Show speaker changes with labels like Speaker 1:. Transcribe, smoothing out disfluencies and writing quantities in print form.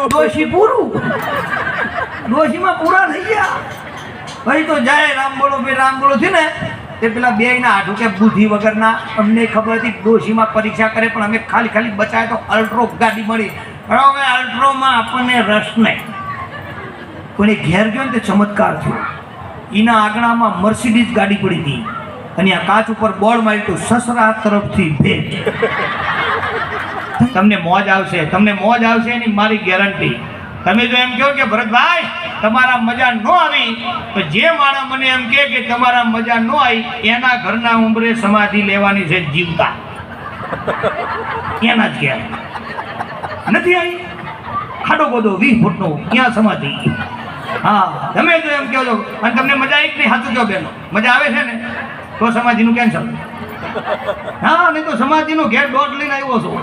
Speaker 1: ડોશી પૂરું ડોશીમાં પૂરા થઈ ગયા ભાઈ તો જાય રામ બોલો ભાઈ રામ બોલો છે ને તે પેલા બે ના હાથું કે બુદ્ધિ વગરના અમને ખબર હતી ડોશીમાં પરીક્ષા કરે પણ અમે ખાલી બચાય તો અલ્ટ્રો ગાડી મળી બરાબર અલ્ટ્રોમાં આપણને રસ નહીં કોઈને ઘેર ગયો ને તે ચમત્કાર થયો એના આંગણામાં મર્સિડીઝ ગાડી પડી હતી અને આ કાચ ઉપર બોર્ડ માર્યું હતું સસરા તરફથી ભેટ તમને મોજ આવશે એની મારી ગેરંટી તમે જો એમ કહો કે ભરતભાઈ તમારા મજા ન આવી તો જે માણસ મને એમ કહે કે તમારા મજા ન આવી એના ઘરના ઉંબરે સમાધિ લેવાની છે જીવતા એના જ ઘેર નથી આવી ખાડો ગોદો 20 ફૂટનો ક્યાં સમાધિ હા તમે જો એમ કહો છો અને તમને મજા આવી નહીં સાચું કહો બેનો મજા આવે છે ને તો સમાધિનું કેન્સલ હા નહીં તો સમાધિનો ઘેર દોઢ લઈને આવ્યો છું